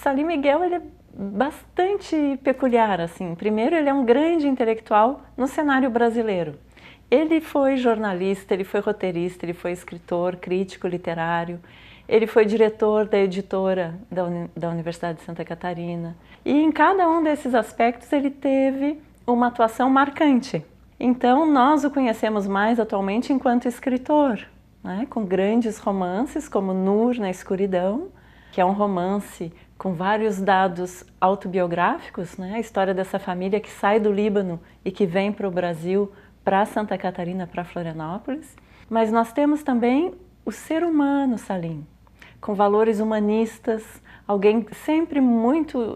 Salim Miguel, ele é bastante peculiar, assim. Primeiro, ele é um grande intelectual no cenário brasileiro. Ele foi jornalista, ele foi roteirista, ele foi escritor, crítico literário, ele foi diretor da editora da Universidade de Santa Catarina. E em cada um desses aspectos ele teve uma atuação marcante. Então nós o conhecemos mais atualmente enquanto escritor, né? Com grandes romances como Nur na Escuridão, que é um romance com vários dados autobiográficos, né? A história dessa família que sai do Líbano e que vem para o Brasil, para Santa Catarina, para Florianópolis. Mas nós temos também o ser humano, Salim, com valores humanistas, alguém sempre muito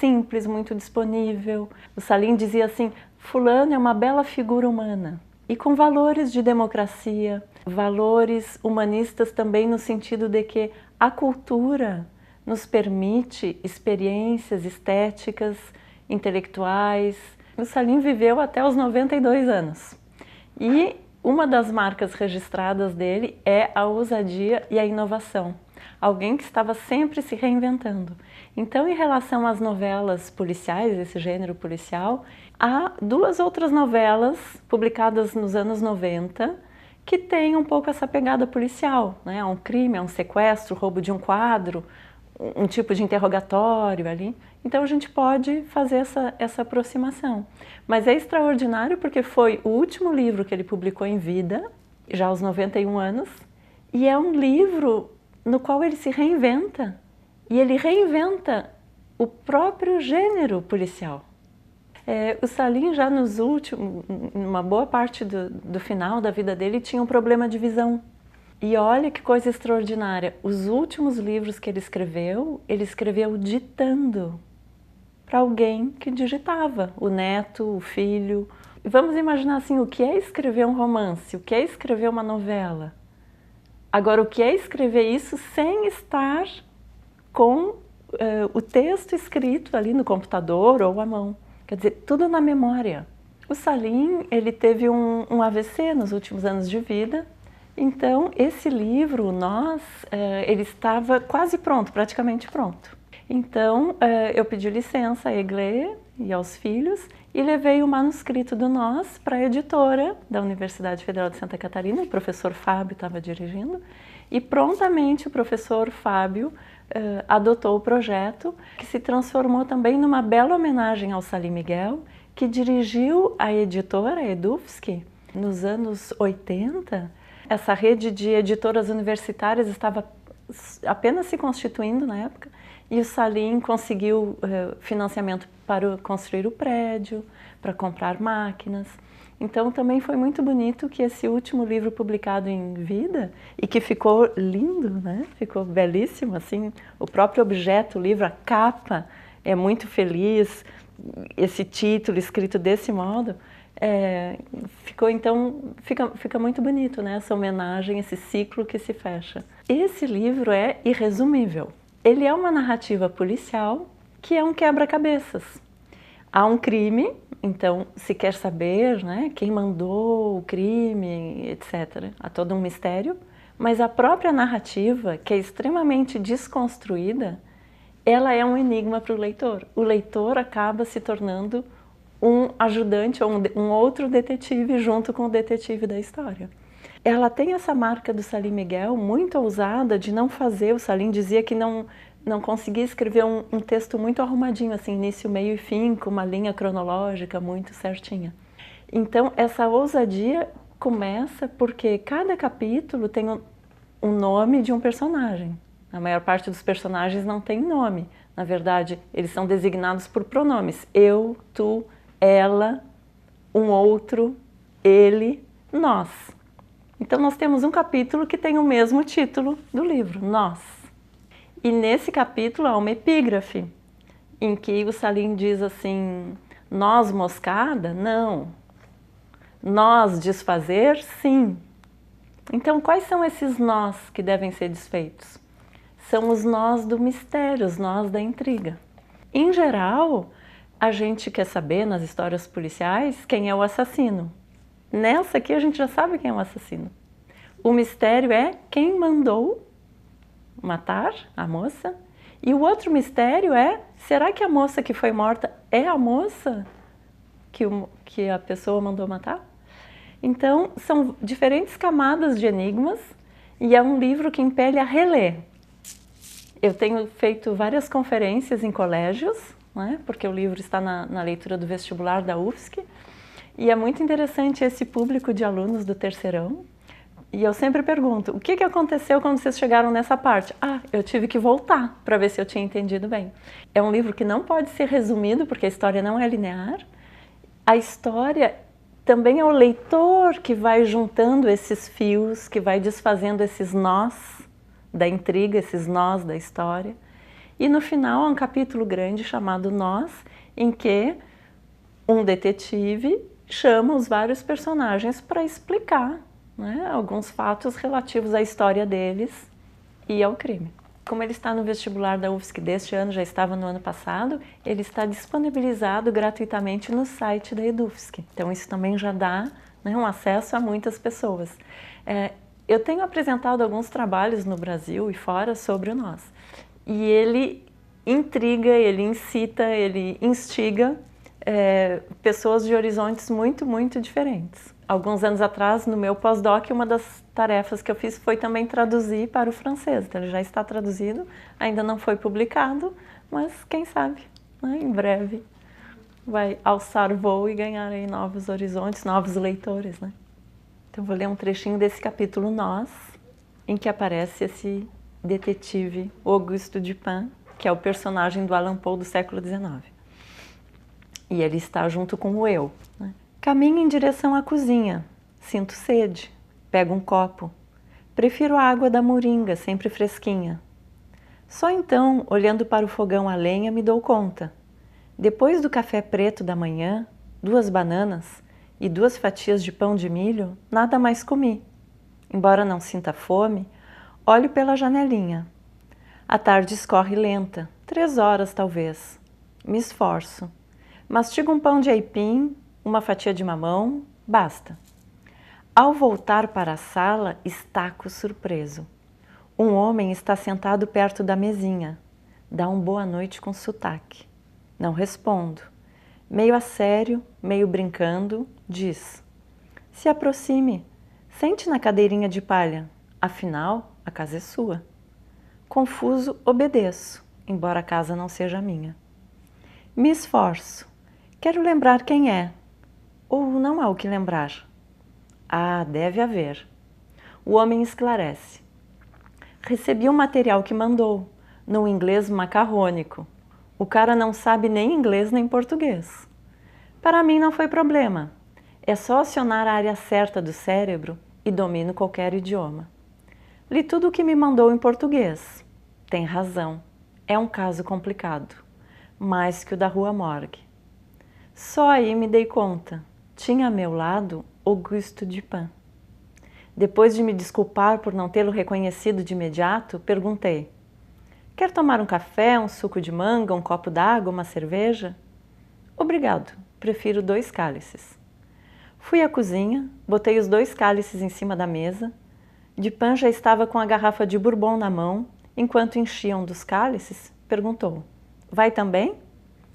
simples, muito disponível. O Salim dizia assim, fulano é uma bela figura humana. E com valores de democracia, valores humanistas também no sentido de que a cultura nos permite experiências estéticas, intelectuais. O Salim viveu até os 92 anos. E uma das marcas registradas dele é a ousadia e a inovação. Alguém que estava sempre se reinventando. Então, em relação às novelas policiais, esse gênero policial, há duas outras novelas publicadas nos anos 90 que têm um pouco essa pegada policial, né? Há um crime, há um sequestro, roubo de um quadro, um tipo de interrogatório ali. Então a gente pode fazer essa aproximação. Mas é extraordinário porque foi o último livro que ele publicou em vida, já aos 91 anos, e é um livro no qual ele se reinventa, e ele reinventa o próprio gênero policial. O Salim já nos últimos, uma boa parte do final da vida dele, tinha um problema de visão. E olha que coisa extraordinária, os últimos livros que ele escreveu ditando para alguém que digitava, o neto, o filho. Vamos imaginar assim, o que é escrever um romance, o que é escrever uma novela? Agora, o que é escrever isso sem estar com o texto escrito ali no computador ou à mão? Quer dizer, tudo na memória. O Salim, ele teve um AVC nos últimos anos de vida. Então, esse livro, ele estava quase pronto, praticamente pronto. Então, eu pedi licença à Eglê e aos filhos e levei o manuscrito do Nós para a editora da Universidade Federal de Santa Catarina, o professor Fábio estava dirigindo, e prontamente o professor Fábio adotou o projeto, que se transformou também numa bela homenagem ao Salim Miguel, que dirigiu a editora, a Edufsky, nos anos 80, essa rede de editoras universitárias estava apenas se constituindo na época, e o Salim conseguiu financiamento para construir o prédio, para comprar máquinas. Então também foi muito bonito que esse último livro publicado em vida, e que ficou lindo, né? Ficou belíssimo, assim, o próprio objeto, o livro, a capa é muito feliz, esse título escrito desse modo, fica muito bonito, né? Essa homenagem, esse ciclo que se fecha. Esse livro é irresumível. Ele é uma narrativa policial que é um quebra-cabeças. Há um crime, então se quer saber, né, quem mandou o crime, etc. Há todo um mistério, mas a própria narrativa, que é extremamente desconstruída, ela é um enigma para o leitor. O leitor acaba se tornando um ajudante ou um outro detetive junto com o detetive da história. Ela tem essa marca do Salim Miguel muito ousada de não fazer. O Salim dizia que não conseguia escrever um texto muito arrumadinho, assim, início, meio e fim, com uma linha cronológica muito certinha. Então essa ousadia começa porque cada capítulo tem um nome de um personagem. A maior parte dos personagens não tem nome. Na verdade, eles são designados por pronomes. Eu, tu, ela, um outro, ele, nós. Então nós temos um capítulo que tem o mesmo título do livro, Nós. E nesse capítulo há uma epígrafe, em que o Salim diz assim, nós moscada? Não. Nós desfazer? Sim. Então quais são esses nós que devem ser desfeitos? São os nós do mistério, os nós da intriga. Em geral, a gente quer saber nas histórias policiais quem é o assassino. Nessa aqui a gente já sabe quem é o assassino. O mistério é quem mandou matar a moça E o outro mistério é, será que a moça que foi morta é a moça que a pessoa mandou matar? Então, são diferentes camadas de enigmas e é um livro que impele a reler. Eu tenho feito várias conferências em colégios, né, porque o livro está na leitura do vestibular da UFSC, e é muito interessante esse público de alunos do terceirão. E eu sempre pergunto, o que aconteceu quando vocês chegaram nessa parte? Ah, eu tive que voltar para ver se eu tinha entendido bem. É um livro que não pode ser resumido, porque a história não é linear. A história também é o leitor que vai juntando esses fios, que vai desfazendo esses nós da intriga, esses nós da história. E no final há um capítulo grande chamado Nós, em que um detetive chama os vários personagens para explicar, né, alguns fatos relativos à história deles e ao crime. Como ele está no vestibular da UFSC deste ano, já estava no ano passado, ele está disponibilizado gratuitamente no site da EDUFSC. Então isso também já dá, né, um acesso a muitas pessoas. Eu tenho apresentado alguns trabalhos no Brasil e fora sobre o Nós. E ele intriga, ele incita, ele instiga pessoas de horizontes muito, muito diferentes. Alguns anos atrás, no meu pós-doc, uma das tarefas que eu fiz foi também traduzir para o francês. Então, ele já está traduzido, ainda não foi publicado, mas quem sabe, né, em breve vai alçar voo e ganhar aí novos horizontes, novos leitores, né? Então, vou ler um trechinho desse capítulo Nós, em que aparece esse detetive Auguste Dupin, que é o personagem do Allan Poe do século XIX. E ele está junto com o eu, né? Caminho em direção à cozinha. Sinto sede. Pego um copo. Prefiro a água da moringa, sempre fresquinha. Só então, olhando para o fogão a lenha, me dou conta. Depois do café preto da manhã, 2 bananas e 2 fatias de pão de milho, nada mais comi. Embora não sinta fome, olho pela janelinha. A tarde escorre lenta, 3 horas talvez. Me esforço. Mastigo um pão de aipim, uma fatia de mamão, basta. Ao voltar para a sala, estaco surpreso. Um homem está sentado perto da mesinha. Dá um boa noite com sotaque. Não respondo. Meio a sério, meio brincando, diz: se aproxime, sente na cadeirinha de palha. Afinal, a casa é sua. Confuso, obedeço, embora a casa não seja minha. Me esforço. Quero lembrar quem é. Ou não há o que lembrar? Ah, deve haver. O homem esclarece. Recebi o material que mandou, no inglês macarrônico. O cara não sabe nem inglês nem português. Para mim não foi problema. É só acionar a área certa do cérebro e domino qualquer idioma. Li tudo o que me mandou em português. Tem razão. É um caso complicado. Mais que o da Rua Morgue. Só aí me dei conta. Tinha a meu lado Auguste Dupin. Depois de me desculpar por não tê-lo reconhecido de imediato, perguntei: quer tomar um café, um suco de manga, um copo d'água, uma cerveja? Obrigado, prefiro 2 cálices. Fui à cozinha, botei os 2 cálices em cima da mesa. Dupin já estava com a garrafa de bourbon na mão. Enquanto enchia um dos cálices, perguntou: vai também?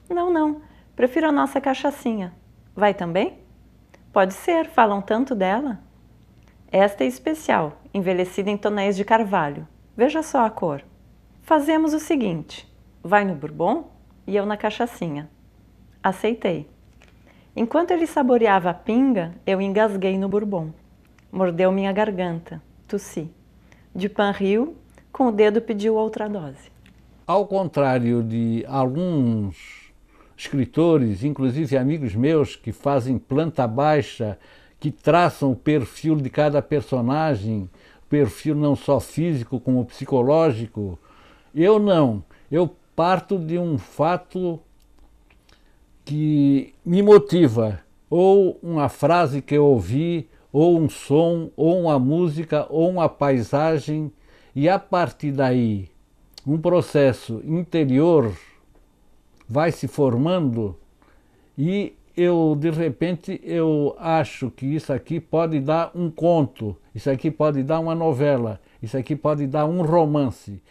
Não, não, prefiro a nossa cachaçinha. Vai também? Pode ser, falam tanto dela. Esta é especial, envelhecida em tonéis de carvalho. Veja só a cor. Fazemos o seguinte: vai no bourbon e eu na cachaçinha. Aceitei. Enquanto ele saboreava a pinga, eu engasguei no bourbon. Mordeu minha garganta. Tossi. Dupin riu, com o dedo pediu outra dose. Ao contrário de alguns escritores, inclusive amigos meus, que fazem planta baixa, que traçam o perfil de cada personagem, perfil não só físico como psicológico, eu não. Eu parto de um fato que me motiva, ou uma frase que eu ouvi, ou um som, ou uma música, ou uma paisagem, e a partir daí um processo interior vai se formando e eu, de repente, eu acho que isso aqui pode dar um conto, isso aqui pode dar uma novela, isso aqui pode dar um romance.